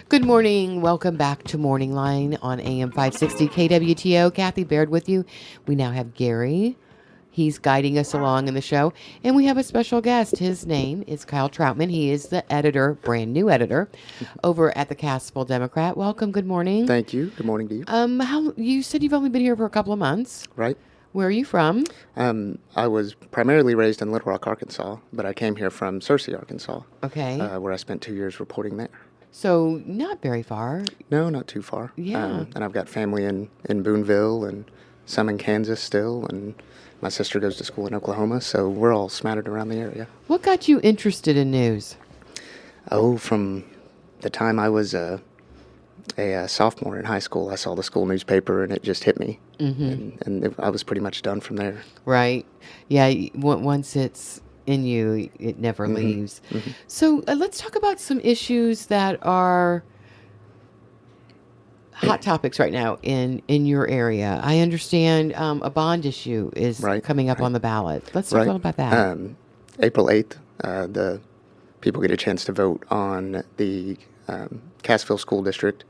Good morning. Welcome back to Morning Line on AM 560 KWTO. Kathy Baird with you. We now have Gary. He's guiding us along in the show. And we have a special guest. His name is Kyle Troutman. He is the editor, brand new editor, over at the Cassville Democrat. Welcome. Good morning. Thank you. Good morning to you. You said you've only been here for a couple of months. Right. Where are you from? I was primarily raised in Little Rock, Arkansas, but I came here from Searcy, Arkansas. Okay. Where I spent 2 years reporting there. So not very far. No, not too far. Yeah. And I've got family in Booneville and some in Kansas still, and my sister goes to school in Oklahoma, so we're all smattered around the area. What got you interested in news? Oh, from the time I was a sophomore in high school, I saw the school newspaper, and it just hit me. Mm-hmm. And I was pretty much done from there. Right. Yeah, once it's in you, it never leaves. Mm-hmm. So let's talk about some issues that are hot topics right now in your area. I understand a bond issue is coming up on the ballot. Let's talk a little about that. April 8th, the people get a chance to vote on the Cassville School District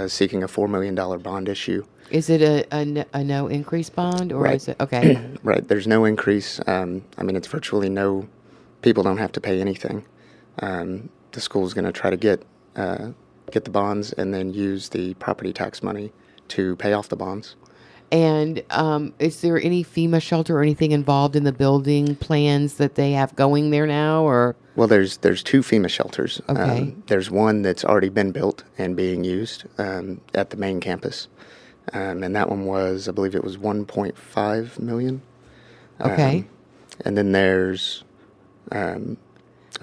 seeking a $4 million bond issue. Is it a no increase bond, or is it okay? Right. There's no increase. It's virtually no. People don't have to pay anything. The school's going to try to get the bonds and then use the property tax money to pay off the bonds. And is there any FEMA shelter or anything involved in the building plans that they have going there now, or? Well, there's two FEMA shelters. Okay. There's one that's already been built and being used at the main campus. And that one was, I believe it was $1.5 million. Okay. And then there's, that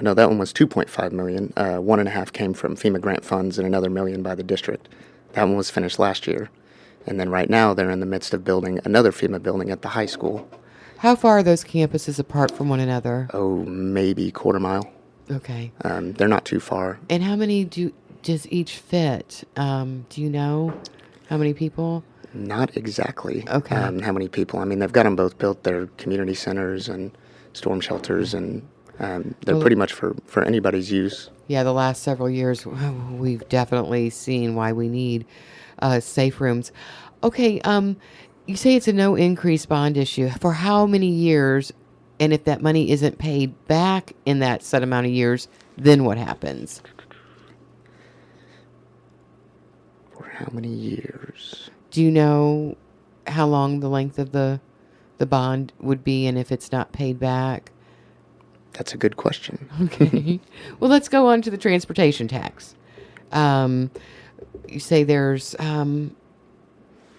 one was $2.5 million. $1.5 million came from FEMA grant funds and another $1 million by the district. That one was finished last year. And then right now they're in the midst of building another FEMA building at the high school. How far are those campuses apart from one another? Oh, maybe quarter mile. Okay. They're not too far. And how many does each fit? Do you know how many people? Not exactly. Okay. How many people? They've got them both built. They're community centers and storm shelters, and they're pretty much for anybody's use. Yeah, the last several years, we've definitely seen why we need safe rooms. Okay, you say it's a no increase bond issue. For how many years? And if that money isn't paid back in that set amount of years, then what happens? For how many years? Do you know how long the length of the bond would be, and if it's not paid back? That's a good question. Okay. Well, let's go on to the transportation tax. You say there's,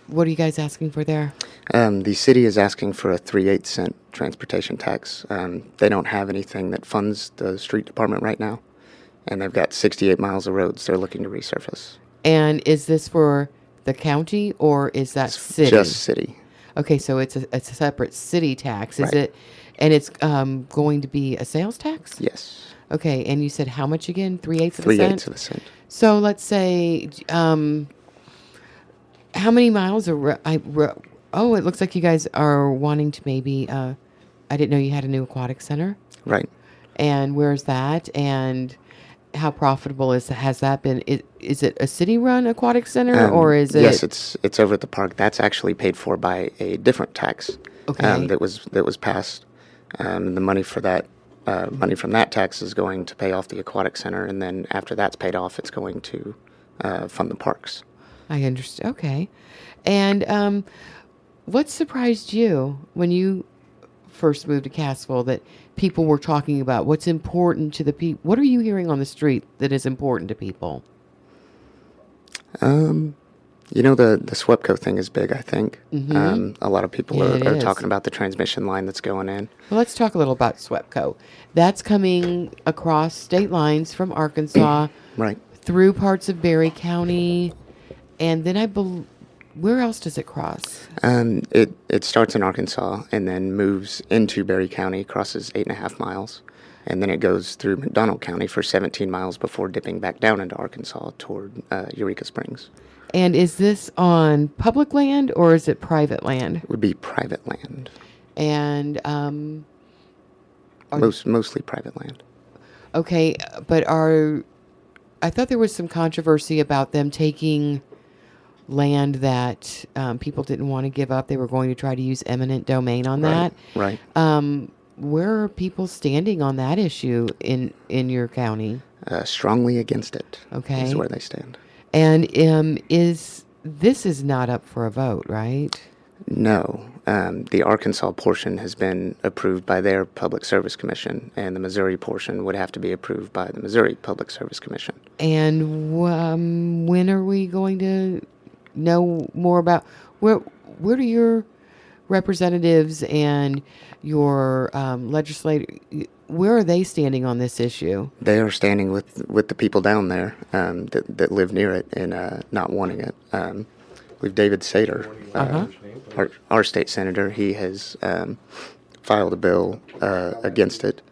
what are you guys asking for there? The city is asking for a 3/8 cent transportation tax. They don't have anything that funds the street department right now, and they've got 68 miles of roads they're looking to resurface. And is this for the county, or is that city? Just city. Okay, so it's a separate city tax. Is Right. it? And it's going to be a sales tax? Yes. Okay, and you said how much again? 3/8 of a 3/8 cent? of a cent. So let's say, how many miles are? Oh, it looks like you guys are wanting to maybe. I didn't know you had a new aquatic center. Right. And where's that? And how profitable has that been? Is it a city-run aquatic center, or is it? Yes, it's over at the park. That's actually paid for by a different tax. Okay. That was passed. The money for that. Money from that tax is going to pay off the aquatic center, and then after that's paid off, it's going to fund the parks. I understand. Okay. And what surprised you when you first moved to Cassville that people were talking about? What's important to the people? What are you hearing on the street that is important to people? The SWEPCO thing is big, I think. Mm-hmm. A lot of people Yeah, are talking about the transmission line that's going in. Well, let's talk a little about SWEPCO. That's coming across state lines from Arkansas Right. through parts of Berry County, and then where else does it cross? It starts in Arkansas and then moves into Berry County, crosses 8.5 miles, and then it goes through McDonald County for 17 miles before dipping back down into Arkansas toward Eureka Springs. And is this on public land or is it private land? It would be private land. And mostly private land. okay, but are I thought there was some controversy about them taking land that people didn't want to give up. They were going to try to use eminent domain on that. Right. Where are people standing on that issue in your county? Strongly against it. Okay. Is where they stand. And this is not up for a vote, right? No. The Arkansas portion has been approved by their Public Service Commission, and the Missouri portion would have to be approved by the Missouri Public Service Commission. And when are we going to know more about where do your representatives and your legislators, where are they standing on this issue? They are standing with the people down there that live near it and not wanting it. We've David Sater, our state senator. He has filed a bill against it,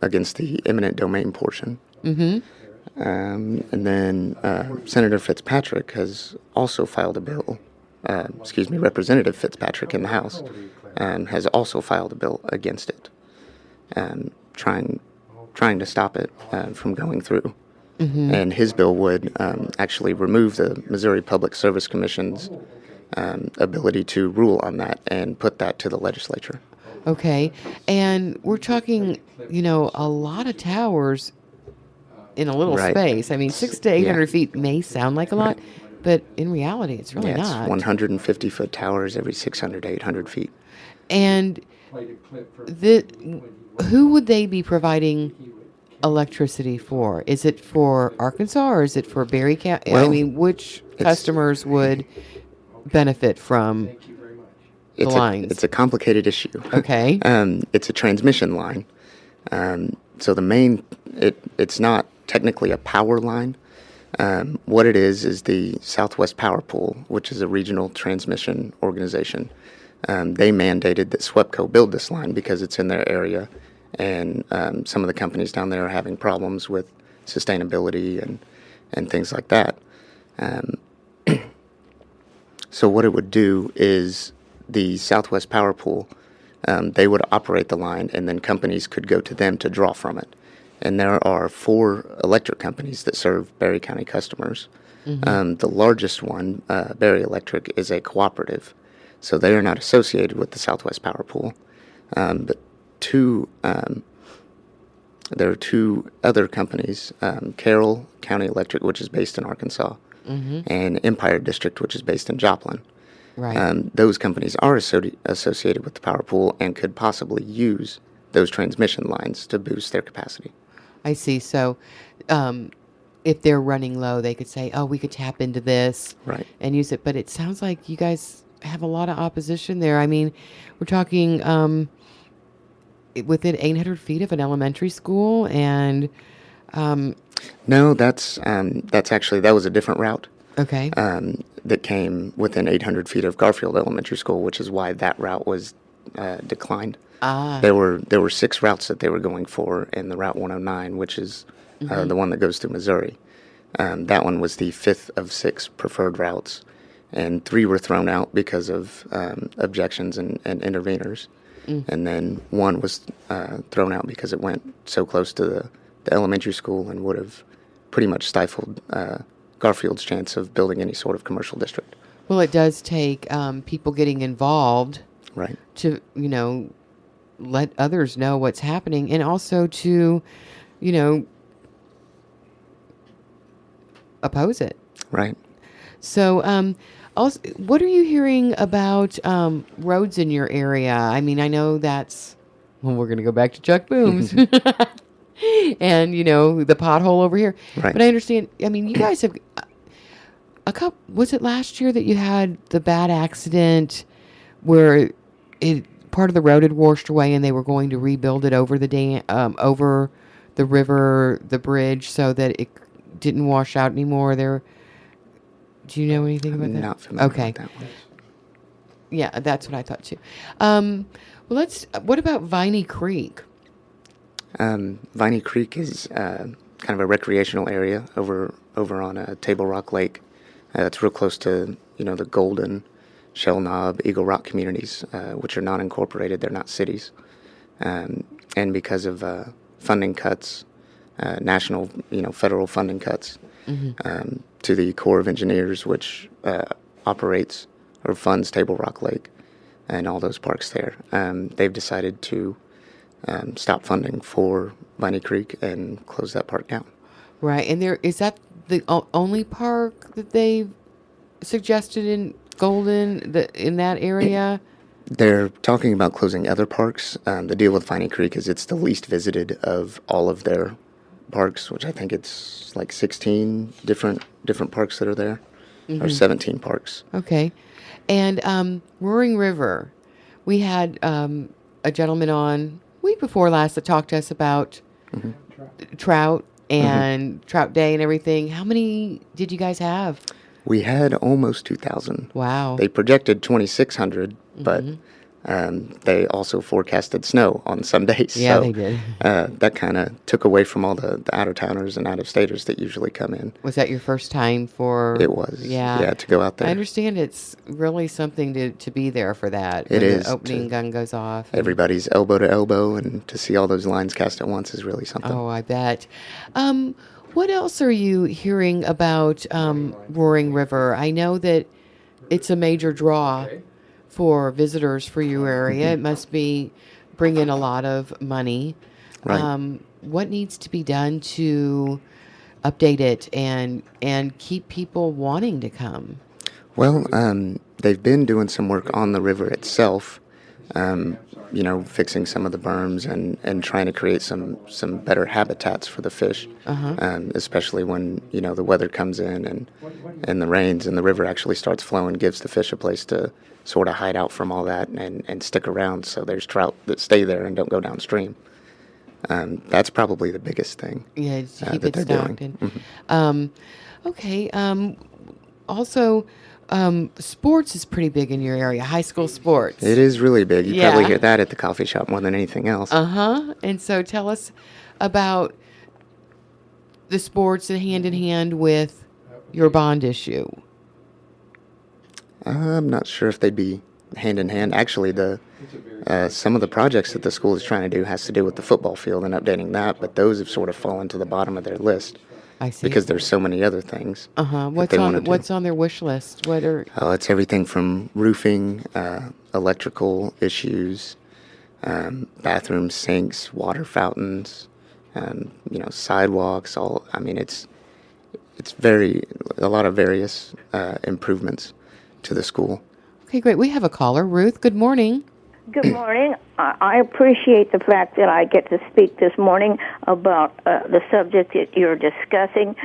against the eminent domain portion. Mm-hmm. And then Senator Fitzpatrick has also filed a bill. Representative Fitzpatrick in the House has also filed a bill against it, trying to stop it from going through. Mm-hmm. And his bill would actually remove the Missouri Public Service Commission's ability to rule on that and put that to the legislature. Okay. And we're talking, a lot of towers in a little space. I mean, 600 to 800 feet may sound like a lot, but in reality, it's really not. It's 150-foot towers every 600 to 800 feet. And who would they be providing electricity for? Is it for Arkansas or is it for Berry County? Well, I mean, which customers would benefit from the lines? It's a complicated issue. Okay. It's a transmission line. So the main, it's not technically a power line. What it is the Southwest Power Pool, which is a regional transmission organization. They mandated that SWEPCO build this line because it's in their area, and some of the companies down there are having problems with sustainability and things like that. So what it would do is the Southwest Power Pool, they would operate the line, and then companies could go to them to draw from it. And there are 4 electric companies that serve Berry County customers. Mm-hmm. The largest one, Berry Electric, is a cooperative, so they are not associated with the Southwest Power Pool. But there are 2 other companies, Carroll County Electric, which is based in Arkansas, mm-hmm. and Empire District, which is based in Joplin. Right. Those companies are associated with the power pool and could possibly use those transmission lines to boost their capacity. I see. So if they're running low, they could say, we could tap into this and use it. But it sounds like you guys have a lot of opposition there. I mean, we're talking within 800 feet of an elementary school, and no, that was a different route. Okay. That came within 800 feet of Garfield Elementary School, which is why that route was declined. There were 6 routes that they were going for in the Route 109, which is mm-hmm. the one that goes through Missouri. That one was the 5th of 6 preferred routes, and 3 were thrown out because of objections and interveners. Mm. And then 1 was thrown out because it went so close to the elementary school and would have pretty much stifled Garfield's chance of building any sort of commercial district. Well, it does take people getting involved, right, to let others know what's happening, and also to oppose it. Right. So, also, what are you hearing about roads in your area? I mean, I know we're going to go back to Chuck Booms. And, the pothole over here. Right. But I understand, I mean, you guys have was it last year that you had the bad accident where part of the road had washed away and they were going to rebuild it over the dam, over the river, the bridge, so that it didn't wash out anymore? Do you know anything about that? Not familiar with that one. Yeah, that's what I thought too. Well, what about Viney Creek? Viney Creek is kind of a recreational area over on Table Rock Lake. It's real close to the Golden, Shell Knob, Eagle Rock communities, which are not incorporated. They're not cities, and because of funding cuts national, federal funding cuts to the Corps of Engineers, which operates or funds Table Rock Lake and all those parks there. They've decided to stop funding for Viney Creek and close that park down. Right. And is that the only park that they've suggested in Golden, in that area? They're talking about closing other parks. The deal with Viney Creek is it's the least visited of all of their parks, which I think it's like 16 different parks that are there, or 17 parks. Okay. And Roaring River, we had a gentleman on week before last that talked to us about trout and Trout Day and everything. How many did you guys have? We had almost 2,000. Wow. They projected 2,600, but they also forecasted snow on some days. Yeah, so, they did. That kind of took away from all the out-of-towners and out-of-staters that usually come in. Was that your first time for... It was. Yeah, to go out there. I understand it's really something to be there for that. It is. The opening gun goes off. Everybody's elbow to elbow, and to see all those lines cast at once is really something. Oh, I bet. What else are you hearing about Roaring River? I know that it's a major draw for visitors for your area. It must be bringing a lot of money. Right. What needs to be done to update it and keep people wanting to come? Well, they've been doing some work on the river itself, fixing some of the berms and trying to create some better habitats for the fish, especially when, the weather comes in and the rains and the river actually starts flowing, gives the fish a place to sort of hide out from all that and stick around, so there's trout that stay there and don't go downstream. That's probably the biggest thing. Yeah, to keep that it they're stocked. doing. Okay. Also, sports is pretty big in your area. High school sports. It is really big. You Yeah. probably hear that at the coffee shop more than anything else. And so tell us about the sports and hand in hand with your bond issue. I'm not sure if they'd be hand in hand. Actually, some of the projects that the school is trying to do has to do with the football field and updating that, but those have sort of fallen to the bottom of their list. I see. Because there's so many other things. What's on their wish list? What are? Oh, it's everything from roofing, electrical issues, bathroom sinks, water fountains, sidewalks. It's a lot of various improvements to the school. Okay, great. We have a caller, Ruth. Good morning. Good morning. I appreciate the fact that I get to speak this morning about the subject that you're discussing.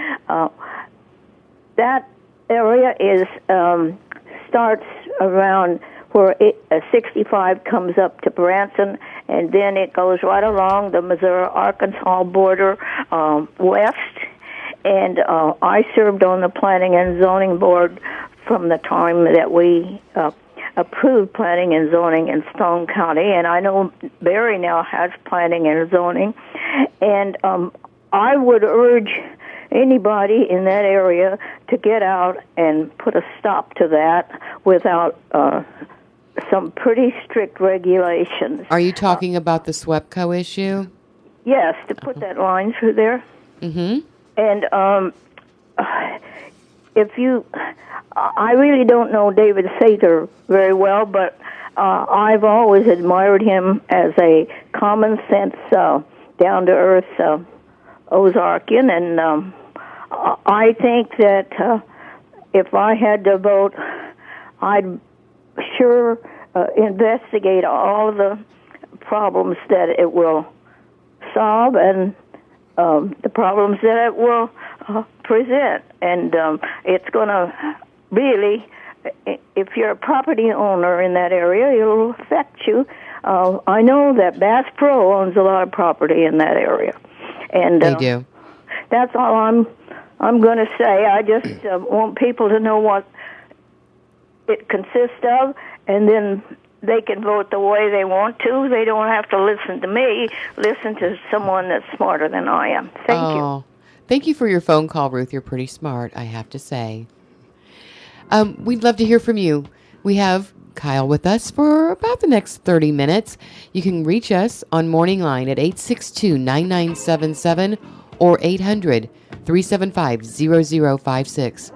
That area starts around where 65 comes up to Branson, and then it goes right along the Missouri-Arkansas border west. And I served on the Planning and Zoning Board from the time that we approved planning and zoning in Stone County, and I know Barry now has planning and zoning, and I would urge anybody in that area to get out and put a stop to that without some pretty strict regulations. Are you talking about the SWEPCO issue? Yes, to put that line through there. Mm-hmm. And I really don't know David Sather very well, but I've always admired him as a common sense, down-to-earth Ozarkian, and I think that if I had to vote, I'd sure investigate all the problems that it will solve and the problems that it will present. And it's going to really, if you're a property owner in that area, it'll affect you. I know that Bass Pro owns a lot of property in that area. And they do. That's all I'm going to say. I just want people to know what it consists of, and then they can vote the way they want to. They don't have to listen to me. Listen to someone that's smarter than I am. Thank you. Thank you for your phone call, Ruth. You're pretty smart, I have to say. We'd love to hear from you. We have Kyle with us for about the next 30 minutes. You can reach us on Morning Line at 862-9977 or 800-375-0056.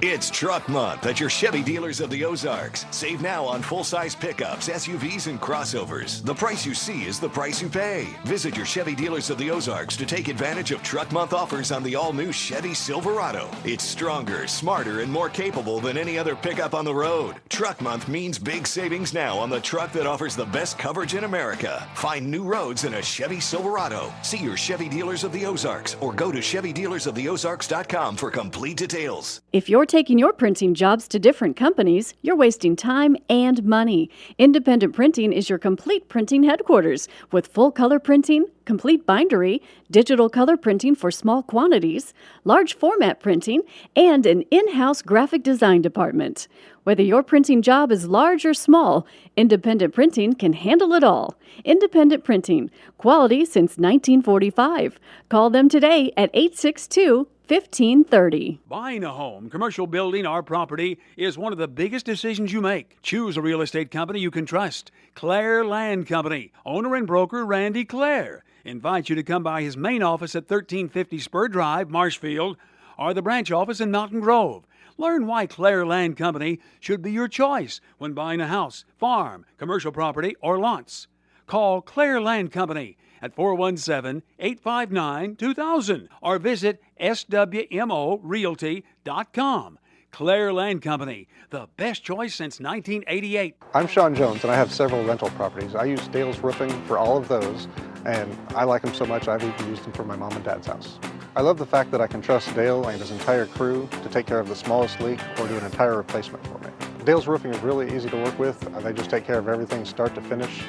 It's Truck Month at your Chevy dealers of the Ozarks. Save now on full-size pickups, SUVs, and crossovers. The price you see is the price you pay. Visit your Chevy dealers of the Ozarks to take advantage of Truck Month offers on the all-new Chevy Silverado. It's stronger, smarter, and more capable than any other pickup on the road. Truck Month means big savings now on the truck that offers the best coverage in America. Find new roads in a Chevy Silverado. See your Chevy dealers of the Ozarks or go to ChevyDealersOfTheOzarks.com for complete details. If you're taking your printing jobs to different companies, you're wasting time and money. Independent Printing is your complete printing headquarters with full color printing, complete bindery, digital color printing for small quantities, large format printing, and an in-house graphic design department. Whether your printing job is large or small, Independent Printing can handle it all. Independent Printing, quality since 1945. Call them today at 862-1530. Buying a home, commercial building, or property is one of the biggest decisions you make. Choose a real estate company you can trust. Claire Land Company. Owner and broker Randy Claire invites you to come by his main office at 1350 Spur Drive, Marshfield, or the branch office in Mountain Grove. Learn why Claire Land Company should be your choice when buying a house, farm, commercial property, or lots. Call Claire Land Company at 417-859-2000 or visit swmorealty.com. Claire Land Company, the best choice since 1988. I'm Sean Jones, and I have several rental properties. I use Dale's Roofing for all of those, and I like them so much I've even used them for my mom and dad's house. I love the fact that I can trust Dale and his entire crew to take care of the smallest leak or do an entire replacement for me. Dale's Roofing is really easy to work with. They just take care of everything start to finish.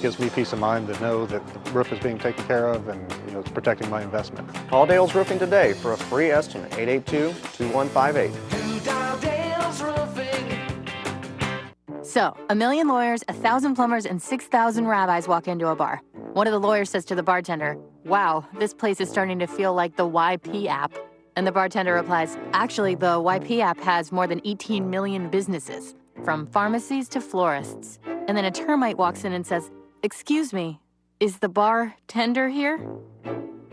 Gives me peace of mind to know that the roof is being taken care of and it's protecting my investment. Call Dale's Roofing today for a free estimate, 882-2158. So, 1 million lawyers, 1,000 plumbers, and 6,000 rabbis walk into a bar. One of the lawyers says to the bartender, "Wow, this place is starting to feel like the YP app." And the bartender replies, "Actually, the YP app has more than 18 million businesses, from pharmacies to florists." And then a termite walks in and says, "Excuse me, is the bar tender here?"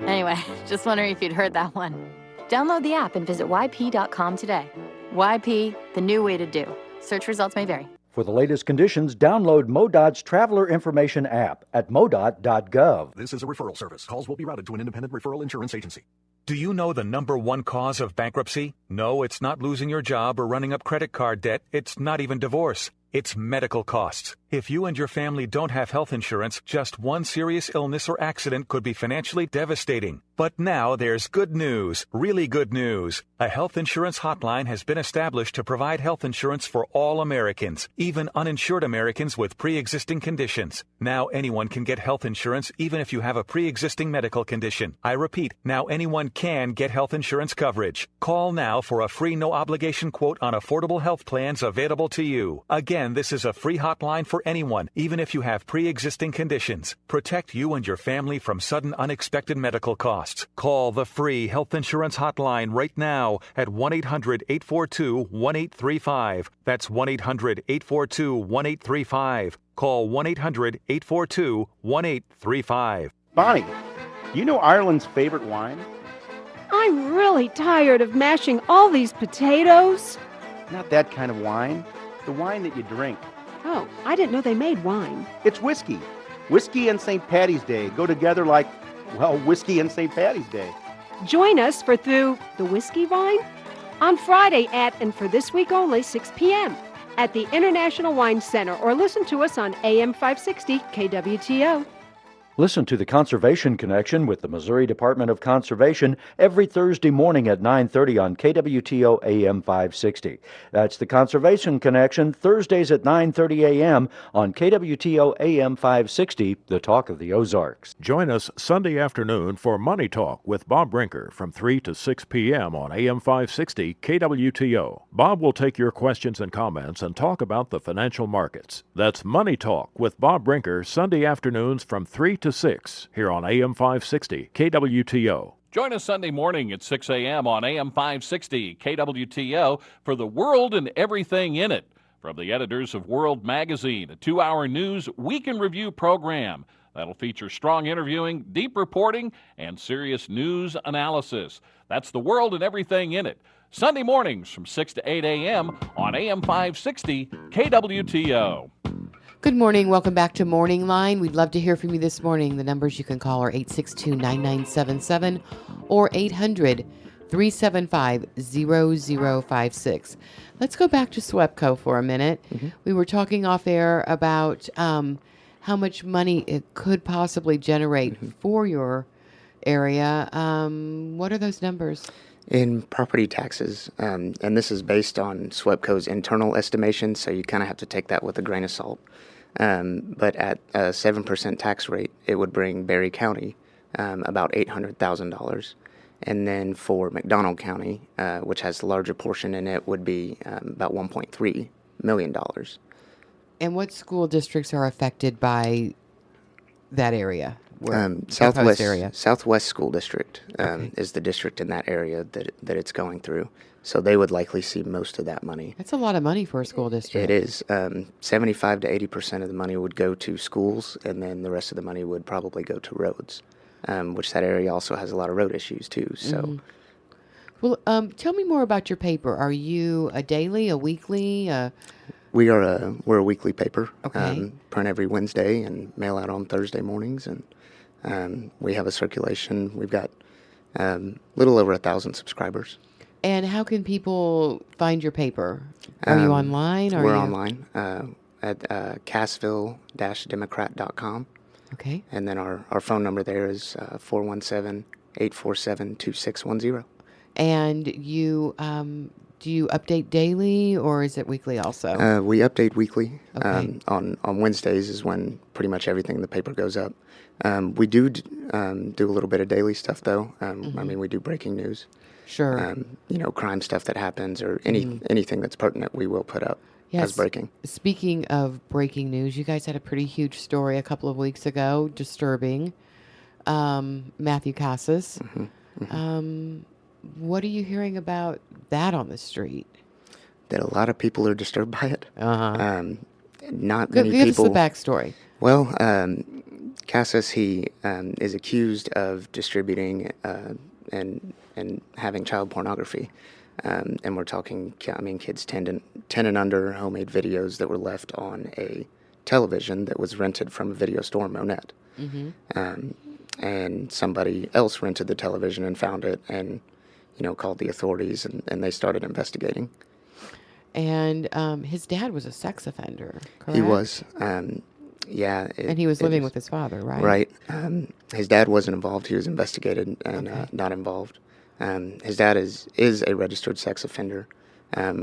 Anyway, just wondering if you'd heard that one. Download the app and visit yp.com today. YP, the new way to do. Search results may vary. For the latest conditions, download MoDOT's Traveler Information app at modot.gov. This is a referral service. Calls will be routed to an independent referral insurance agency. Do you know the number one cause of bankruptcy? No, it's not losing your job or running up credit card debt. It's not even divorce. It's medical costs. If you and your family don't have health insurance, just one serious illness or accident could be financially devastating. But now there's good news, really good news. A health insurance hotline has been established to provide health insurance for all Americans, even uninsured Americans with pre-existing conditions. Now anyone can get health insurance even if you have a pre-existing medical condition. I repeat, now anyone can get health insurance coverage. Call now for a free no-obligation quote on affordable health plans available to you. Again, this is a free hotline for anyone, even if you have pre-existing conditions. Protect you and your family from sudden unexpected medical costs. Call the free health insurance hotline right now at 1-800-842-1835. That's 1-800-842-1835. Call 1-800-842-1835. Bonnie, you know Ireland's favorite wine? I'm really tired of mashing all these potatoes. Not that kind of wine. The wine that you drink. Oh, I didn't know they made wine. It's whiskey. Whiskey and St. Patty's Day go together like, well, whiskey and St. Patty's Day. Join us for Through the Whiskey Vine on Friday at, and for this week only, 6 p.m. at the International Wine Center, or listen to us on AM 560 KWTO. Listen to the Conservation Connection with the Missouri Department of Conservation every Thursday morning at 9:30 on KWTO AM 560. That's the Conservation Connection, Thursdays at 9:30 a.m. on KWTO AM 560, the talk of the Ozarks. Join us Sunday afternoon for Money Talk with Bob Brinker from 3 to 6 p.m. on AM 560 KWTO. Bob will take your questions and comments and talk about the financial markets. That's Money Talk with Bob Brinker, Sunday afternoons from 3 to 6 here on AM 560 KWTO. Join us Sunday morning at 6 a.m. on AM 560 KWTO for The World and Everything in It. From the editors of World Magazine, a 2-hour news week in review program. That'll feature strong interviewing, deep reporting, and serious news analysis. That's The World and Everything in It. Sunday mornings from 6 to 8 a.m. on AM 560 KWTO. Good morning. Welcome back to Morning Line. We'd love to hear from you this morning. The numbers you can call are 862-9977 or 800-375-0056. Let's go back to SWEPCO for a minute. We were talking off air about how much money it could possibly generate for your area. What are those numbers? In property taxes, and this is based on SWEPCO's internal estimation, so you kind of have to take that with a grain of salt. But at a 7% tax rate, it would bring Berry County about $800,000. And then for McDonald County, which has the larger portion in it, would be about $1.3 million. And what school districts are affected by that area? Southwest School District is the district in that area that it's going through. So they would likely see most of that money. That's a lot of money for a school district. It is. 75 to 80% of the money would go to schools, and then the rest of the money would probably go to roads, which that area also has a lot of road issues too. So, Well, tell me more about your paper. Are you a daily, a weekly? we're a weekly paper. Okay. Print every Wednesday and mail out on Thursday mornings, and we have a circulation. We've got a little over 1,000 subscribers. And how can people find your paper? Are you online? We're online at Cassville-Democrat.com. Okay. And then our phone number there is 417-847-2610. And you do you update daily or is it weekly also? We update weekly. Okay. On Wednesdays is when pretty much everything in the paper goes up. We do a little bit of daily stuff though. I mean, we do breaking news. Sure. Crime stuff that happens or anything that's pertinent, we will put up as breaking. Speaking of breaking news, you guys had a pretty huge story a couple of weeks ago, disturbing. Matthew Casas. What are you hearing about that on the street? That a lot of people are disturbed by it. Not many Give people. us the backstory. Well, Casas, he is accused of distributing and having child pornography. And we're talking, kids 10 and under, homemade videos that were left on a television that was rented from a video store in Monette. And somebody else rented the television and found it and, called the authorities and they started investigating. And his dad was a sex offender, correct? He was. Yeah. And he was living with his father, right? Right. His dad wasn't involved. He was investigated and not involved. His dad is a registered sex offender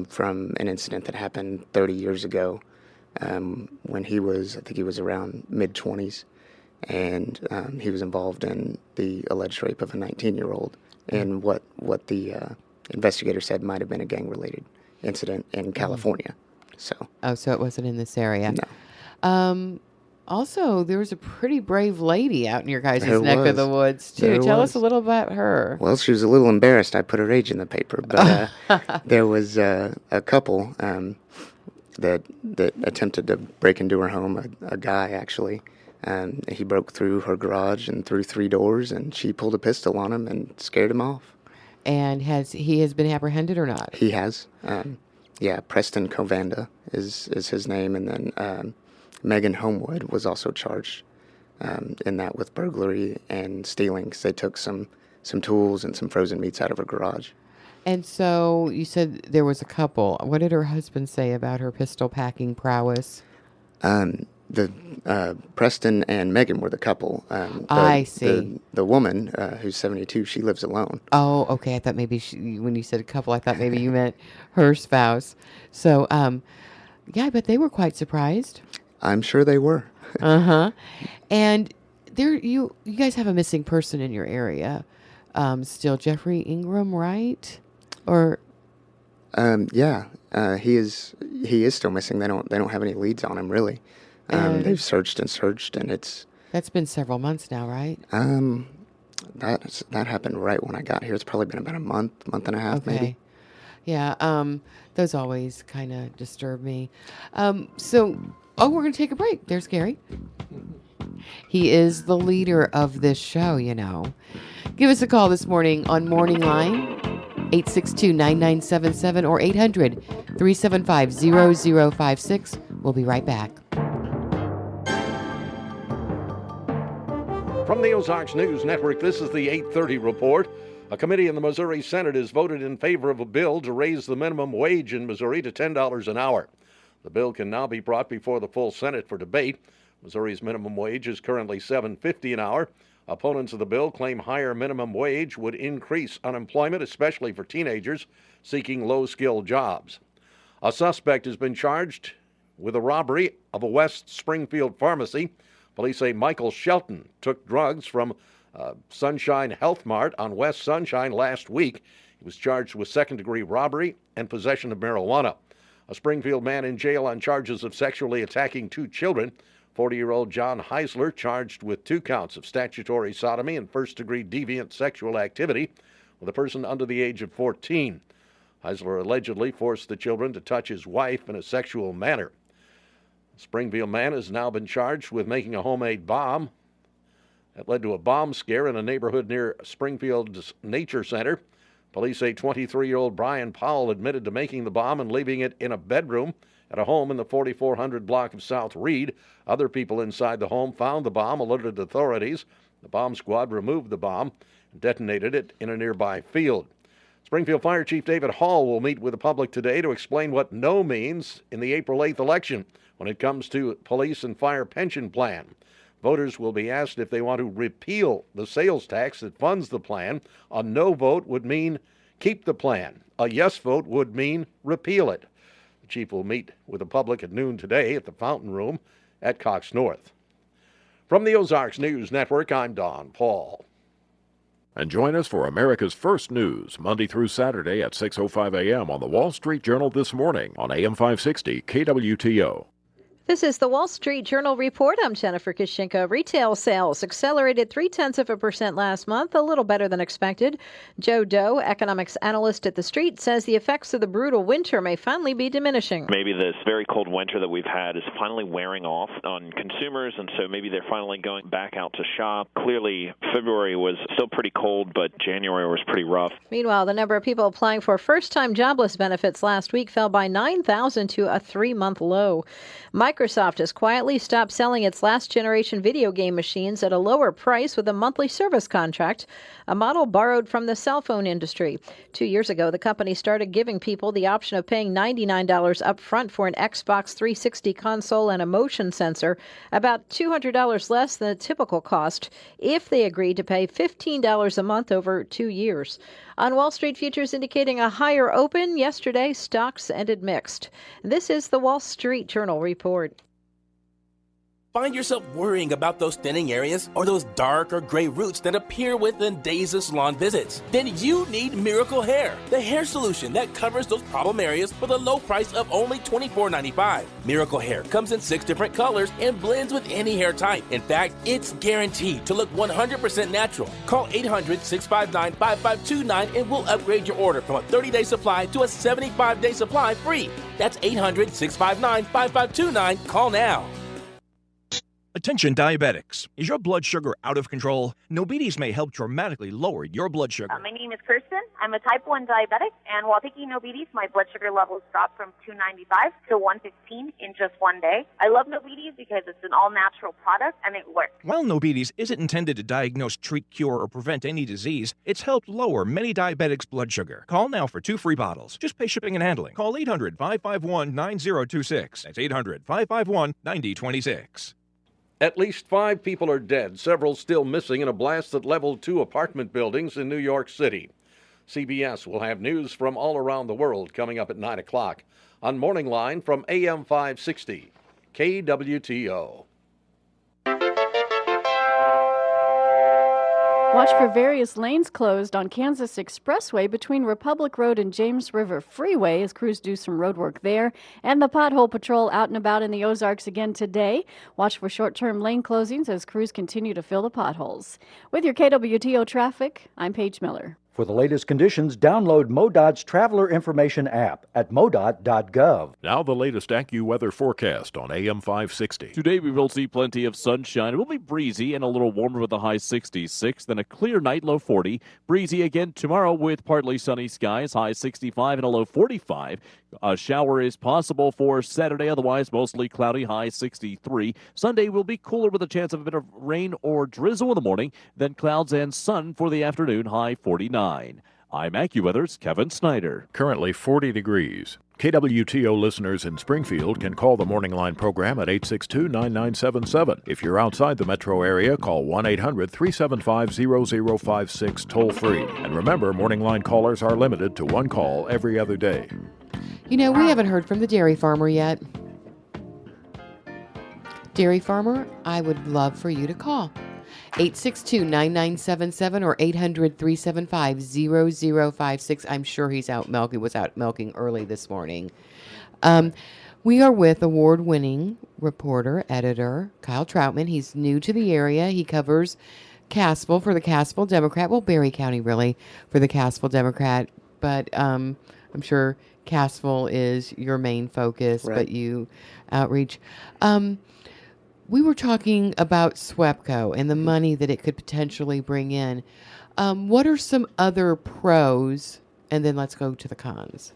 from an incident that happened 30 years ago when I think he was around mid-20s, and he was involved in the alleged rape of a 19-year-old in what the investigator said might have been a gang-related incident in California. So it wasn't in this area. No. Also, there was a pretty brave lady out in your guys' neck of the woods, too. Tell us a little about her. Well, she was a little embarrassed I put her age in the paper, but there was a couple that attempted to break into her home, a guy, actually. He broke through her garage and through 3 doors, and she pulled a pistol on him and scared him off. And he has been apprehended or not? He has. Preston Covanda is his name, and then Megan Homewood was also charged in that with burglary and stealing because they took some tools and some frozen meats out of her garage. And so you said there was a couple. What did her husband say about her pistol packing prowess? The Preston and Megan were the couple. I see. The woman, who's 72, she lives alone. Oh, okay. I thought maybe when you said a couple, I thought maybe you meant her spouse. So, I bet they were quite surprised. I'm sure they were. And you guys have a missing person in your area. Still Jeffrey Ingram, right? Or he is still missing. They don't have any leads on him really. They've searched and that's been several months now, right? That happened right when I got here. It's probably been about a month and a half, maybe. Yeah. Those always kind of disturb me. We're going to take a break. There's Gary. He is the leader of this show, Give us a call this morning on Morning Line, 862-9977 or 800-375-0056. We'll be right back. From the Ozarks News Network, this is the 8:30 report. A committee in the Missouri Senate has voted in favor of a bill to raise the minimum wage in Missouri to $10 an hour. The bill can now be brought before the full Senate for debate. Missouri's minimum wage is currently $7.50 an hour. Opponents of the bill claim higher minimum wage would increase unemployment, especially for teenagers seeking low-skilled jobs. A suspect has been charged with a robbery of a West Springfield pharmacy. Police say Michael Shelton took drugs from Sunshine Health Mart on West Sunshine last week. He was charged with second-degree robbery and possession of marijuana. A Springfield man in jail on charges of sexually attacking 2 children. 40-year-old John Heisler charged with 2 counts of statutory sodomy and first-degree deviant sexual activity with a person under the age of 14. Heisler allegedly forced the children to touch his wife in a sexual manner. The Springfield man has now been charged with making a homemade bomb that led to a bomb scare in a neighborhood near Springfield's Nature Center. Police say 23-year-old Brian Powell admitted to making the bomb and leaving it in a bedroom at a home in the 4400 block of South Reed. Other people inside the home found the bomb, alerted authorities. The bomb squad removed the bomb and detonated it in a nearby field. Springfield Fire Chief David Hall will meet with the public today to explain what no means in the April 8th election when it comes to police and fire pension plan. Voters will be asked if they want to repeal the sales tax that funds the plan. A no vote would mean keep the plan. A yes vote would mean repeal it. The chief will meet with the public at noon today at the Fountain Room at Cox North. From the Ozarks News Network, I'm Don Paul. And join us for America's First News, Monday through Saturday at 6:05 a.m. on the Wall Street Journal this morning on AM 560 KWTO. This is the Wall Street Journal report. I'm Jennifer Kishinka. Retail sales accelerated 0.3% last month, a little better than expected. Joe Doe, economics analyst at The Street, says the effects of the brutal winter may finally be diminishing. Maybe this very cold winter that we've had is finally wearing off on consumers, and so maybe they're finally going back out to shop. Clearly, February was still pretty cold, but January was pretty rough. Meanwhile, the number of people applying for first-time jobless benefits last week fell by 9,000 to a 3-month low. Microsoft has quietly stopped selling its last-generation video game machines at a lower price with a monthly service contract, a model borrowed from the cell phone industry. 2 years ago, the company started giving people the option of paying $99 up front for an Xbox 360 console and a motion sensor, about $200 less than the typical cost, if they agreed to pay $15 a month over 2 years. On Wall Street, futures indicating a higher open. Yesterday, stocks ended mixed. This is the Wall Street Journal report. Find yourself worrying about those thinning areas or those dark or gray roots that appear within days of salon visits? Then you need Miracle Hair, the hair solution that covers those problem areas for the low price of only $24.95. Miracle Hair comes in 6 different colors and blends with any hair type. In fact, it's guaranteed to look 100% natural. Call 800-659-5529 and we'll upgrade your order from a 30-day supply to a 75-day supply free. That's 800-659-5529. Call now. Attention diabetics. Is your blood sugar out of control? Nobides may help dramatically lower your blood sugar. My name is Kirsten. I'm a type 1 diabetic, and while taking Nobides, my blood sugar levels dropped from 295 to 115 in just one day. I love Nobides because it's an all-natural product, and it works. While Nobides isn't intended to diagnose, treat, cure, or prevent any disease, it's helped lower many diabetics' blood sugar. Call now for 2 free bottles. Just pay shipping and handling. Call 800-551-9026. That's 800-551-9026. At least 5 people are dead, several still missing in a blast that leveled 2 apartment buildings in New York City. CBS will have news from all around the world coming up at 9 o'clock on Morning Line from AM 560, KWTO. Watch for various lanes closed on Kansas Expressway between Republic Road and James River Freeway as crews do some road work there. And the pothole patrol out and about in the Ozarks again today. Watch for short-term lane closings as crews continue to fill the potholes. With your KWTO traffic, I'm Paige Miller. For the latest conditions, download MoDOT's Traveler Information app at modot.gov. Now the latest AccuWeather forecast on AM 560. Today we will see plenty of sunshine. It will be breezy and a little warmer with a high 66, then a clear night, low 40. Breezy again tomorrow with partly sunny skies, high 65 and a low 45. A shower is possible for Saturday, otherwise mostly cloudy, high 63. Sunday will be cooler with a chance of a bit of rain or drizzle in the morning, then clouds and sun for the afternoon, high 49. I'm AccuWeather's Kevin Snyder. Currently 40 degrees. KWTO listeners in Springfield can call the Morning Line program at 862-9977. If you're outside the metro area, call 1-800-375-0056 toll-free. And remember, Morning Line callers are limited to one call every other day. You know, we haven't heard from the dairy farmer yet. Dairy farmer, I would love for you to call. 862-9977 or 800-375-0056. I'm sure he's out milking, was out milking early this morning. We are with award-winning reporter, editor, Kyle Troutman. He's new to the area. He covers Cassville for the Cassville Democrat. Well, Berry County, really, for the Cassville Democrat. But I'm sure Cassville is your main focus, right. But you outreach. We were talking about SWEPCO and the money that it could potentially bring in. What are some other pros? And then let's go to the cons.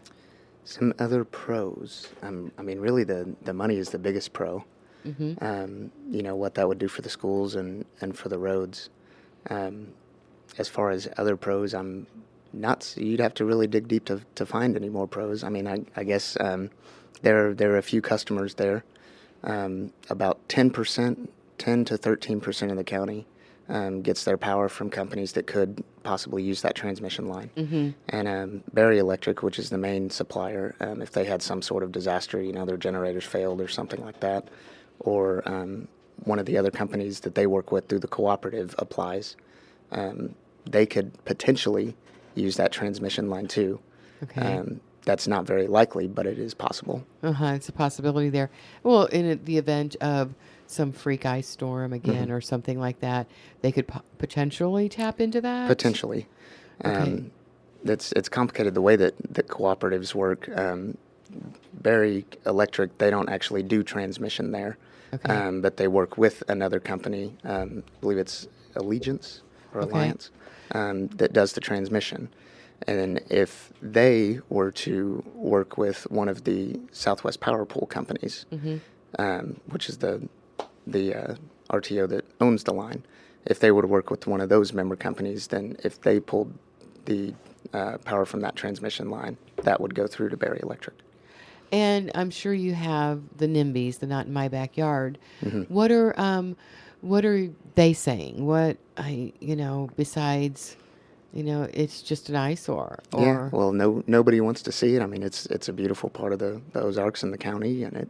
Some other pros. I mean, really, the money is the biggest pro. Mm-hmm. You know, what that would do for the schools and for the roads. As far as other pros, I'm not. You'd have to really dig deep to find any more pros. I mean, I guess there are a few customers there. About 10 to 13% of the county gets their power from companies that could possibly use that transmission line. Mm-hmm. And Berry Electric, which is the main supplier, if they had some sort of disaster, you know, their generators failed or something like that, or one of the other companies that they work with through the cooperative applies, they could potentially use that transmission line too. Okay. That's not very likely, but it is possible. It's a possibility there. Well, in the event of some freak ice storm again, mm-hmm. or something like that, they could potentially tap into that? Potentially. Okay. It's complicated the way that cooperatives work. Berry Electric, they don't actually do transmission there, okay. But they work with another company, I believe it's Allegiance or Alliance, that does the transmission. And then if they were to work with one of the Southwest Power Pool companies, mm-hmm. Which is the RTO that owns the line, if they were to work with one of those member companies, then if they pulled the power from that transmission line, that would go through to Berry Electric. And I'm sure you have the NIMBYs, the Not in My Backyard. Mm-hmm. What are they saying? Besides... You know, it's just an eyesore. Yeah, well, nobody wants to see it. I mean, it's a beautiful part of the Ozarks and the county, and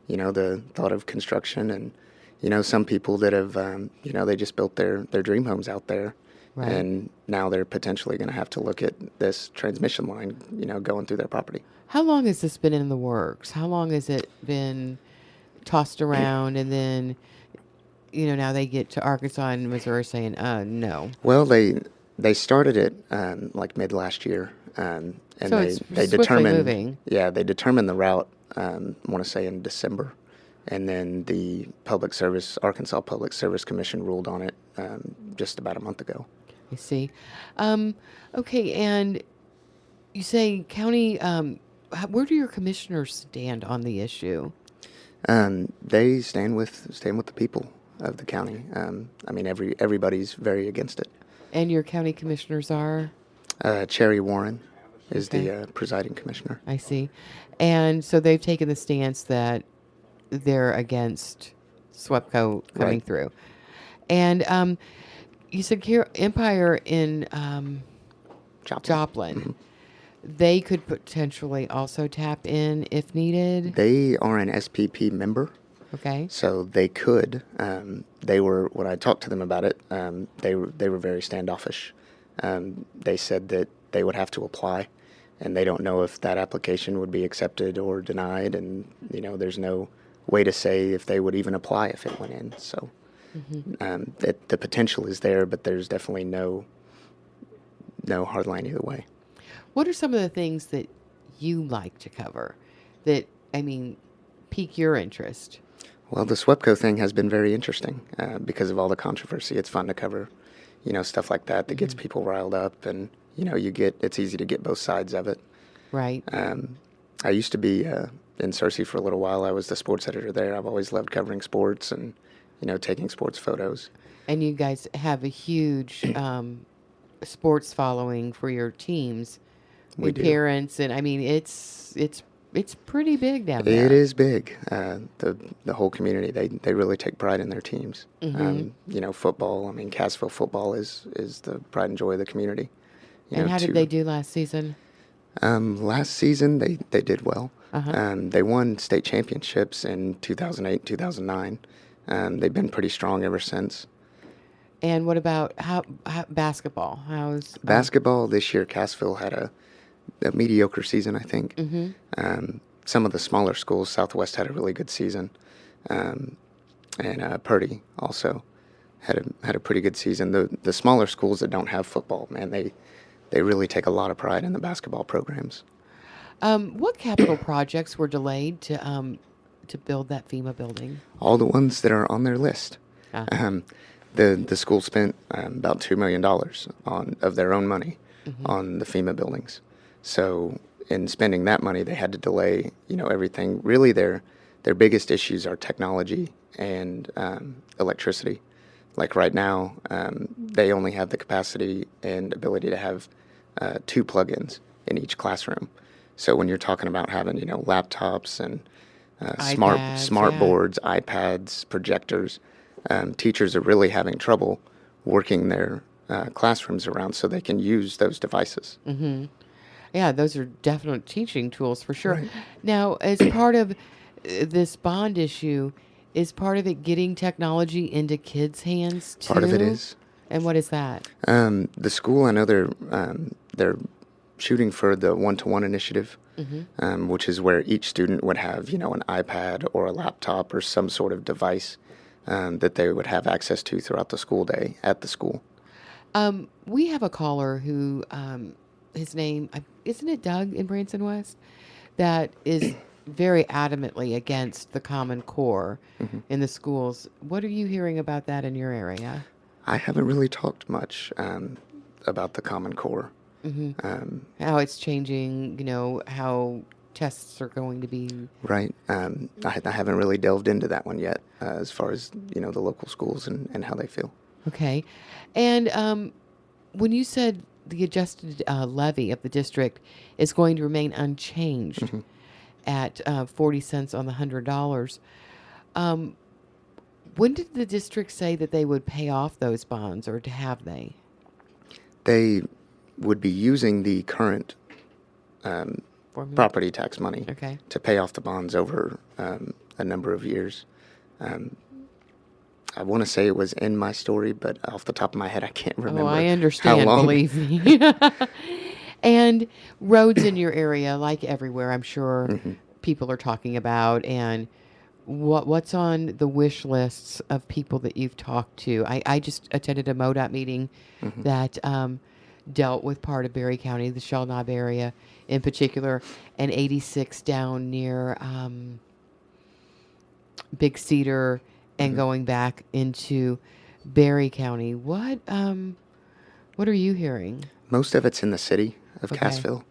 the thought of construction, and some people that have they just built their dream homes out there, right. And now they're potentially going to have to look at this transmission line, going through their property. How long has this been in the works? How long has it been tossed around, and then now they get to Arkansas and Missouri saying, no? Well, They started it like mid last year, and so they determined moving. Yeah, they determined the route. I want to say in December, and then the Arkansas Public Service Commission ruled on it just about a month ago. I see. Okay, and you say county. Where do your commissioners stand on the issue? They stand with the people of the county. I mean, everybody's very against it. And your county commissioners are? Cherry Warren is the presiding commissioner. I see. And so they've taken the stance that they're against SWEPCO coming through. And you said Empire in Joplin. Mm-hmm. They could potentially also tap in if needed? They are an SPP member. Okay. So they could. When I talked to them about it, they were very standoffish. They said that they would have to apply, and they don't know if that application would be accepted or denied, and there's no way to say if they would even apply if it went in. So mm-hmm. The potential is there, but there's definitely no no hard line either way. What are some of the things that you like to cover that, pique your interest? Well, the SWEPCO thing has been very interesting because of all the controversy. It's fun to cover, stuff like that gets people riled up, and it's easy to get both sides of it. Right. I used to be in Searcy for a little while. I was the sports editor there. I've always loved covering sports and taking sports photos. And you guys have a huge sports following for your teams. We do. Parents, and it's pretty big down there. It is big. The whole community, they really take pride in their teams. Football. Cassville football is the pride and joy of the community. And how did they do last season? Last season they did well. Uh-huh. They won state championships in 2008, 2009. They've been pretty strong ever since. And what about how basketball? How's basketball this year? Cassville had a mediocre season, I think. Some of the smaller schools, Southwest had a really good season, and Purdy also had a pretty good season. The smaller schools that don't have football, man, they really take a lot of pride in the basketball programs. What capital projects were delayed to build that FEMA building? All the ones that are on their list. Uh-huh. The school spent about $2 million of their own money on the FEMA buildings. So in spending that money, they had to delay, everything. Really, their biggest issues are technology and electricity. Like right now, they only have the capacity and ability to have 2 plugins in each classroom. So when you're talking about having, laptops and smart boards, iPads, projectors, teachers are really having trouble working their classrooms around so they can use those devices. Mm-hmm. Yeah, those are definite teaching tools for sure. Right. Now, as part of this bond issue, is part of it getting technology into kids' hands too? Part of it is. And what is that? The school, I know they're shooting for the one-to-one initiative, which is where each student would have, an iPad or a laptop or some sort of device that they would have access to throughout the school day at the school. We have a caller who, his name, isn't it Doug in Branson West, that is very adamantly against the Common Core in the schools. What are you hearing about that in your area? I haven't really talked much about the Common Core. How it's changing, how tests are going to be. Right. I haven't really delved into that one yet as far as, the local schools and how they feel. Okay. And when you said the adjusted levy of the district is going to remain unchanged at 40 cents on the $100, when did the district say that they would pay off those bonds, or have they? They would be using the current property tax money to pay off the bonds over a number of years. I want to say it was in my story, but off the top of my head, I can't remember. Oh, I understand, believe me. And roads in your area, like everywhere, I'm sure people are talking about. And what's on the wish lists of people that you've talked to? I just attended a MoDOT meeting that dealt with part of Berry County, the Shell Knob area in particular, and 86 down near Big Cedar and going back into Berry County. What are you hearing? Most of it's in the city of Okay. Cassville.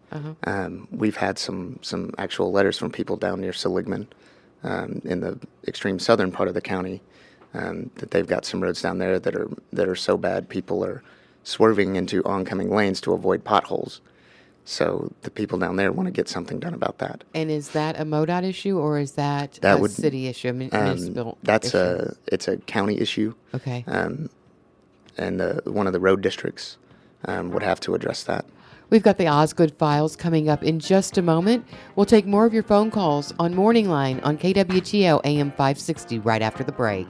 We've had some actual letters from people down near Seligman in the extreme southern part of the county that they've got some roads down there that are so bad people are swerving into oncoming lanes to avoid potholes. So the people down there want to get something done about that. And is that a MoDOT issue, or is that a city issue, a municipal issue? It's a county issue. Okay. And one of the road districts would have to address that. We've got the Osgood Files coming up in just a moment. We'll take more of your phone calls on Morning Line on KWTO AM 560 right after the break.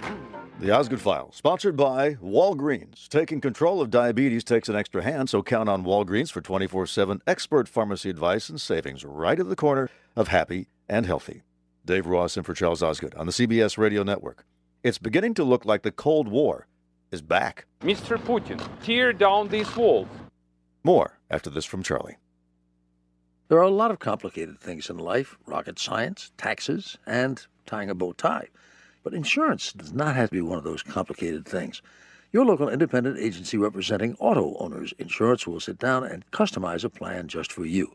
The Osgood File, sponsored by Walgreens. Taking control of diabetes takes an extra hand, so count on Walgreens for 24/7 expert pharmacy advice and savings right at the corner of happy and healthy. Dave Ross in for Charles Osgood on the CBS Radio Network. It's beginning to look like the Cold War is back. Mr. Putin, tear down these walls. More after this from Charlie. There are a lot of complicated things in life, rocket science, taxes, and tying a bow tie. But insurance does not have to be one of those complicated things. Your local independent agency representing auto owners insurance will sit down and customize a plan just for you.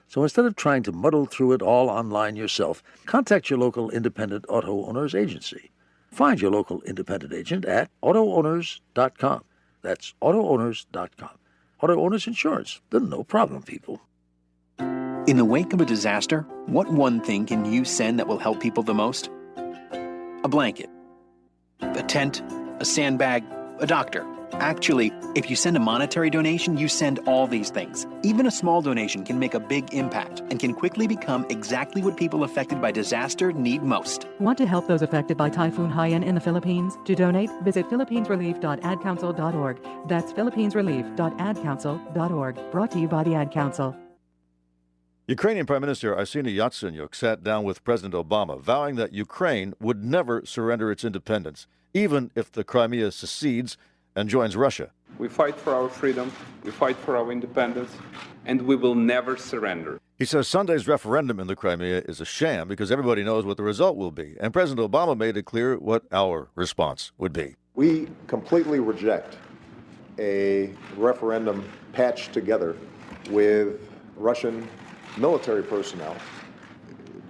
So instead of trying to muddle through it all online yourself, contact your local independent auto owners agency. Find your local independent agent at autoowners.com. That's autoowners.com. Auto Owners Insurance, the no-problem people. In the wake of a disaster, what one thing can you send that will help people the most? A blanket, a tent, a sandbag, a doctor. Actually, if you send a monetary donation, you send all these things. Even a small donation can make a big impact and can quickly become exactly what people affected by disaster need most. Want to help those affected by Typhoon Haiyan in the Philippines? To donate, visit philippinesrelief.adcouncil.org. That's philippinesrelief.adcouncil.org. Brought to you by the Ad Council. Ukrainian Prime Minister Arseniy Yatsenyuk sat down with President Obama, vowing that Ukraine would never surrender its independence, even if the Crimea secedes and joins Russia. We fight for our freedom, we fight for our independence, and we will never surrender. He says Sunday's referendum in the Crimea is a sham because everybody knows what the result will be, and President Obama made it clear what our response would be. We completely reject a referendum patched together with Russian military personnel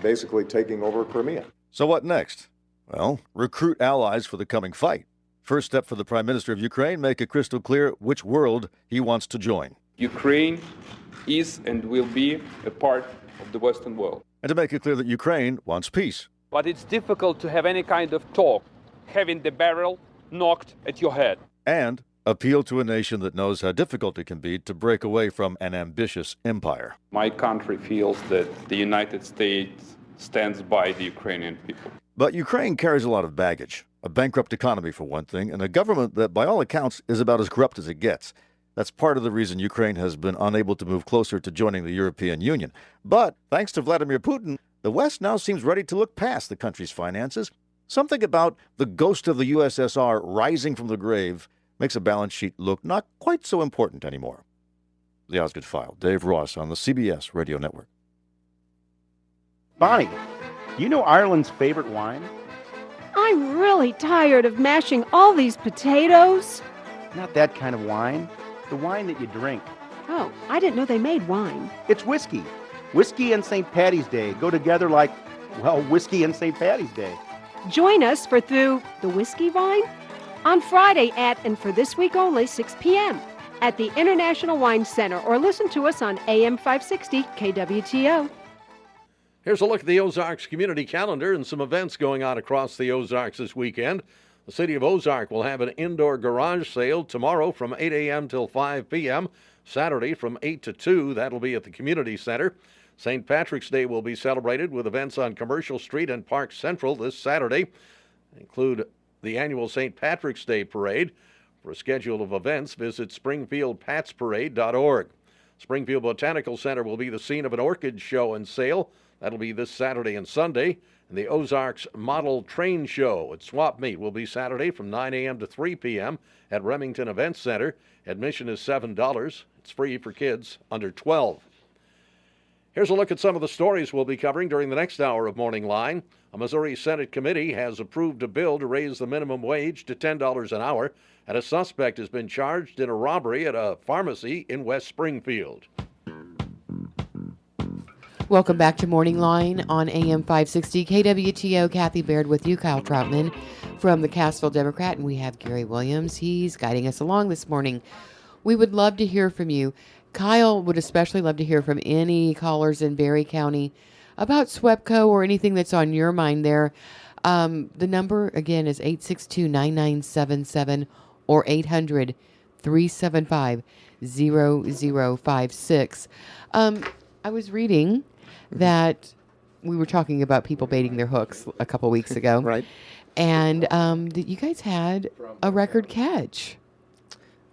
basically taking over Crimea. So what next? Well, recruit allies for the coming fight. First step for the Prime Minister of Ukraine, make it crystal clear which world he wants to join. Ukraine is and will be a part of the Western world. And to make it clear that Ukraine wants peace. But it's difficult to have any kind of talk, having the barrel knocked at your head. And appeal to a nation that knows how difficult it can be to break away from an ambitious empire. My country feels that the United States stands by the Ukrainian people. But Ukraine carries a lot of baggage. A bankrupt economy, for one thing, and a government that, by all accounts, is about as corrupt as it gets. That's part of the reason Ukraine has been unable to move closer to joining the European Union. But, thanks to Vladimir Putin, the West now seems ready to look past the country's finances. Something about the ghost of the USSR rising from the grave makes a balance sheet look not quite so important anymore. The Osgood File, Dave Ross on the CBS Radio Network. Bonnie, do you know Ireland's favorite wine? I'm really tired of mashing all these potatoes. Not that kind of wine. The wine that you drink. Oh, I didn't know they made wine. It's whiskey. Whiskey and St. Patty's Day go together like, well, whiskey and St. Patty's Day. Join us for Through the Whiskey Vine on Friday at, and for this week only, 6 p.m. at the International Wine Center, or listen to us on AM 560 KWTO. Here's a look at the Ozarks community calendar and some events going on across the Ozarks this weekend. The City of Ozark will have an indoor garage sale tomorrow from 8 a.m. till 5 p.m., Saturday from 8 to 2. That'll be at the community center. St. Patrick's Day will be celebrated with events on Commercial Street and Park Central this Saturday. They include the annual St. Patrick's Day Parade. For a schedule of events, visit SpringfieldPatsParade.org. Springfield Botanical Center will be the scene of an orchid show and sale. That'll be this Saturday and Sunday. And the Ozarks Model Train Show at Swap Meet will be Saturday from 9 a.m. to 3 p.m. at Remington Events Center. Admission is $7. It's free for kids under 12. Here's a look at some of the stories we'll be covering during the next hour of Morning Line. A Missouri Senate committee has approved a bill to raise the minimum wage to $10 an hour, and a suspect has been charged in a robbery at a pharmacy in West Springfield. Welcome back to Morning Line on AM 560 KWTO. Kathy Baird with you, Kyle Troutman from the Cassville Democrat, and we have Gary Williams. He's guiding us along this morning. We would love to hear from you. Kyle would especially love to hear from any callers in Berry County about SWEPCO or anything that's on your mind there. The number, again, is 862-9977 or 800-375-0056. I was reading that we were talking about people baiting their hooks a couple weeks ago. Right. And that you guys had a record catch.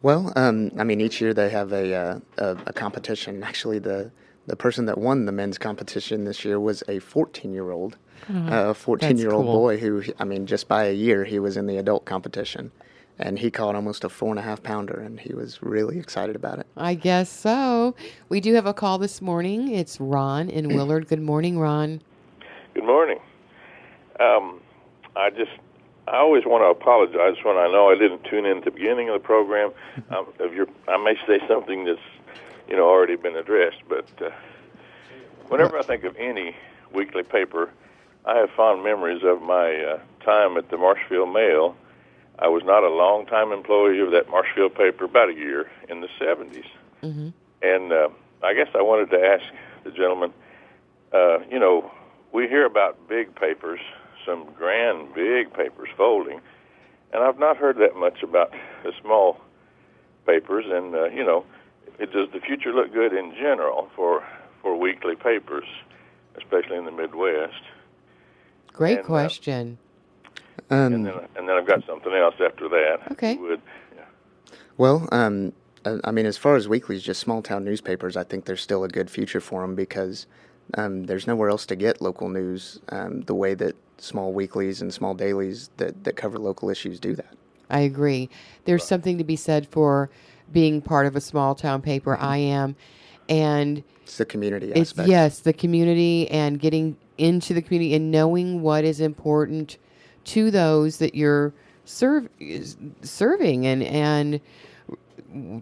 Well, I mean, each year they have a competition. Actually, the person that won the men's competition this year was a 14-year-old, a 14-year-old boy who, I mean, just by a year, he was in the adult competition. and he caught almost a 4.5 pounder, and he was really excited about it. I guess so. We do have a call this morning. It's Ron in Willard. Good morning, Ron. Good morning. I always want to apologize when I know I didn't tune in at the beginning of the program. I may say something that's, already been addressed, but whenever I think of any weekly paper, I have fond memories of my time at the Marshfield Mail. I was not a long-time employee of that Marshfield paper, about a year, in the 70s. Mm-hmm. And I guess I wanted to ask the gentleman, we hear about big papers, some grand big papers folding, and I've not heard that much about the small papers. And, does the future look good in general for weekly papers, especially in the Midwest? Great question. And then I've got something else after that. Okay. Well, as far as weeklies, just small-town newspapers, I think there's still a good future for them because there's nowhere else to get local news the way that small weeklies and small dailies that cover local issues do that. I agree. There's something to be said for being part of a small-town paper. Mm-hmm. I am. And it's the community aspect. Yes, the community and getting into the community and knowing what is important to those that you're serving and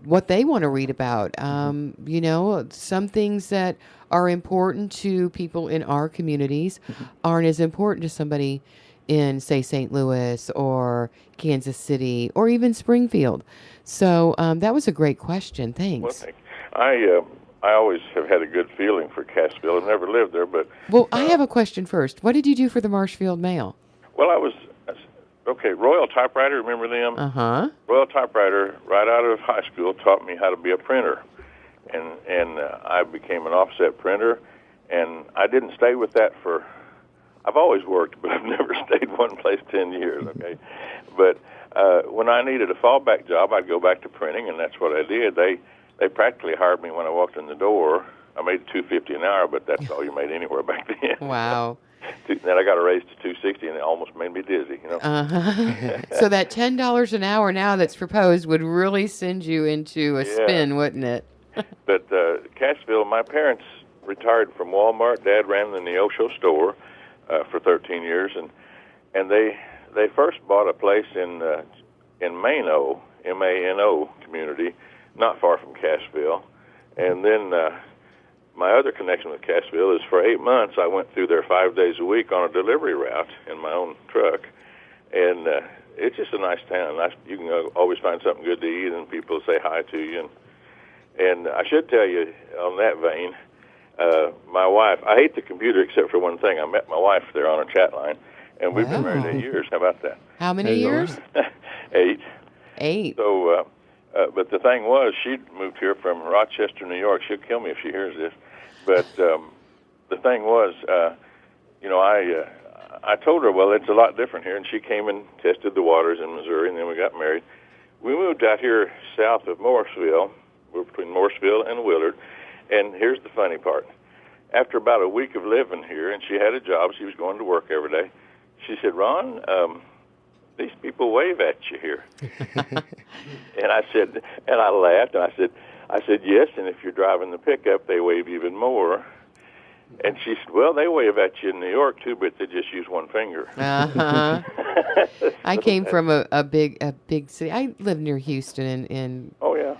what they want to read about. Some things that are important to people in our communities aren't as important to somebody in, say, St. Louis or Kansas City or even Springfield. So that was a great question. Thanks. Well, thank you. I always have had a good feeling for Cassville. I've never lived there, but... Well, I have a question first. What did you do for the Marshfield Mail? Well, I was... Okay, Royal Typewriter, remember them? Uh-huh. Royal Typewriter, right out of high school, taught me how to be a printer. And I became an offset printer, and I didn't stay with that for... I've always worked, but I've never stayed one place 10 years, okay? But when I needed a fallback job, I'd go back to printing, and that's what I did. They practically hired me when I walked in the door. I made $2.50 an hour, but that's all you made anywhere back then. Wow. Then I got a raise to $2.60, and it almost made me dizzy. Uh-huh. So that $10 an hour now that's proposed would really send you into a spin, wouldn't it? But Cassville, my parents retired from Walmart. Dad ran the Neosho store for 13 years, and they first bought a place in Mano, M-A-N-O community, not far from Cassville. And then my other connection with Cassville is for 8 months I went through there 5 days a week on a delivery route in my own truck. And it's just a nice town. You can always find something good to eat, and people say hi to you. And I should tell you, on that vein, my wife, I hate the computer except for one thing. I met my wife there on a chat line, and we've been married 8 years. How about that? How many years? 8. 8. So, but the thing was, she moved here from Rochester, New York. She'll kill me if she hears this. But the thing was, I told her, well, it's a lot different here, and she came and tested the waters in Missouri, and then we got married. We moved out here south of Morrisville. We're between Morrisville and Willard. And here's the funny part. After about a week of living here, and she had a job, she was going to work every day, she said, Ron, these people wave at you here. And I said, and I laughed, and I said, yes, and if you're driving the pickup, they wave even more. And she said, well, they wave at you in New York, too, but they just use one finger. Uh-huh. I came from a big city. I lived near Houston and oh, yeah.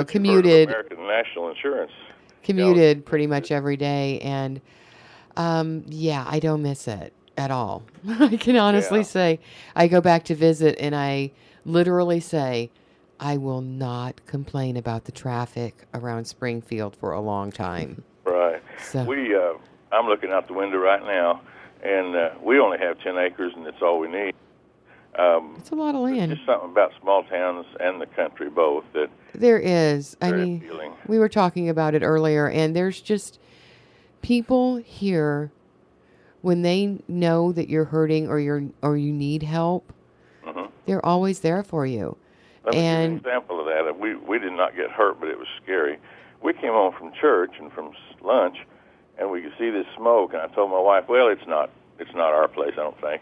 Commuted. American National Insurance. Commuted pretty much every day, and I don't miss it at all. I can honestly say I go back to visit, and I literally say I will not complain about the traffic around Springfield for a long time. Right. So I'm looking out the window right now, and we only have 10 acres, and it's all we need. It's a lot of land. There's just something about small towns and the country both that there is. I mean, appealing. We were talking about it earlier, and there's just people here when they know that you're hurting or you need help. Mm-hmm. They're always there for you. Let me give you an example of that. We did not get hurt, but it was scary. We came home from church and from lunch, and we could see this smoke. And I told my wife, "Well, it's not our place, I don't think."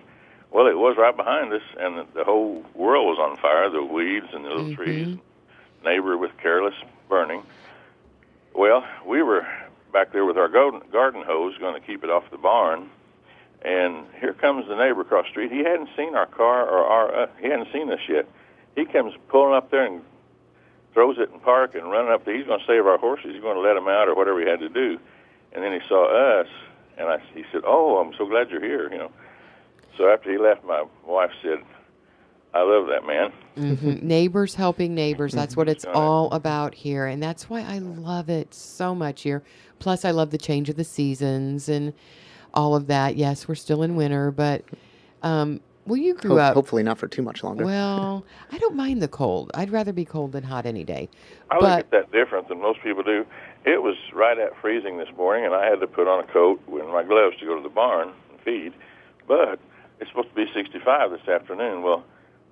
Well, it was right behind us, and the whole world was on fire, the weeds and the little trees, neighbor with careless burning. Well, we were back there with our garden hose going to keep it off the barn, and here comes the neighbor across the street. He hadn't seen our car, or he hadn't seen us yet. He comes pulling up there and throws it in park and running up there. He's going to save our horses. He's going to let them out or whatever he had to do. And then he saw us, and he said, "Oh, I'm so glad you're here," you know. So after he left, my wife said, "I love that man." Neighbors helping neighbors. That's what it's all about here. And that's why I love it so much here. Plus, I love the change of the seasons and all of that. Yes, we're still in winter, but, well, you grew up. Hopefully not for too much longer. Well, I don't mind the cold. I'd rather be cold than hot any day. I look at that different than most people do. It was right at freezing this morning, and I had to put on a coat and my gloves to go to the barn and feed. But it's supposed to be 65 this afternoon. Well,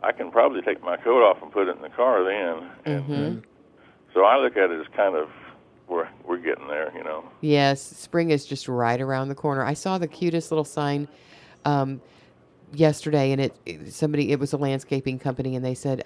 I can probably take my coat off and put it in the car then. And so I look at it as kind of we're getting there, you know. Yes, spring is just right around the corner. I saw the cutest little sign yesterday, and it was a landscaping company, and they said,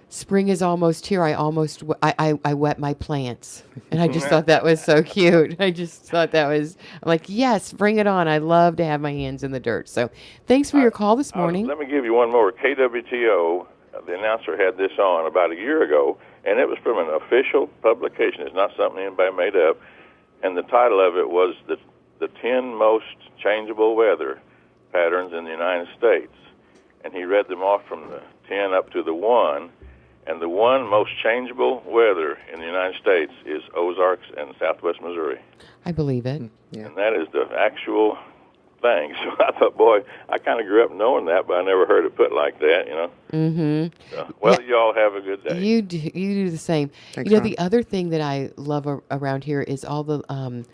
"Spring is almost here. I wet my plants," and I just thought that was so cute. I just thought I'm like, yes, bring it on. I love to have my hands in the dirt. So, thanks for your call this morning. Let me give you one more. KWTO, the announcer had this on about a year ago, and it was from an official publication. It's not something anybody made up, and the title of it was the 10 most changeable weather patterns in the United States, and he read them off from the 10 up to the 1. And the one most changeable weather in the United States is Ozarks and Southwest Missouri. I believe it. Yeah. And that is the actual thing. So I thought, boy, I kind of grew up knowing that, but I never heard it put like that, you know. So, well, you all have a good day. You do the same. Thanks, you know, Ron. the other thing that I love around here is all the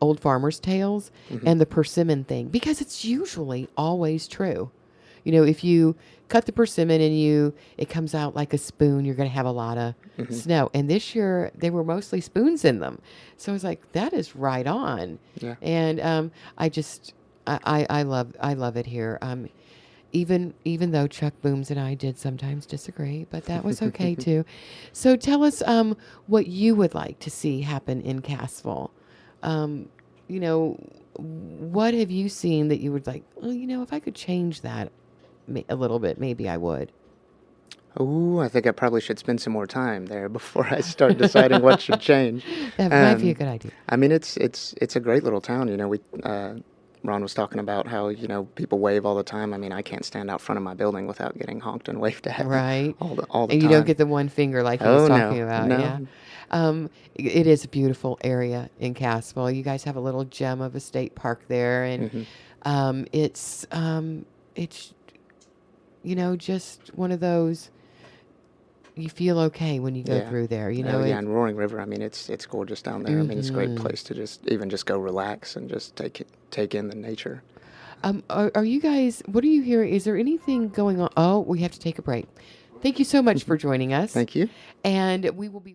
old farmers' tales and the persimmon thing, because it's usually always true. You know, if you cut the persimmon and it comes out like a spoon, you're going to have a lot of snow. And this year, they were mostly spoons in them. So I was like, that is right on. Yeah. And I love it here. Even though Chuck Booms and I did sometimes disagree, but that was okay too. So tell us what you would like to see happen in Cassville. You know, what have you seen that you would like, well, you know, if I could change that a little bit, maybe I would. Oh, I think I probably should spend some more time there before I start deciding what should change. That might be a good idea. I mean, it's a great little town. You know, Ron was talking about how, you know, people wave all the time. I mean, I can't stand out front of my building without getting honked and waved at. Right. All the time. And you don't get the one finger like he was talking about. No. Yeah. It is a beautiful area in Cassville. You guys have a little gem of a state park there, and it's you know, just one of those. You feel okay when you go through there, you know. And Roaring River. I mean, it's gorgeous down there. I mean, it's a great place to just go relax and just take in the nature. Are you guys? What are you hearing? Is there anything going on? Oh, we have to take a break. Thank you so much for joining us. Thank you. And we will be.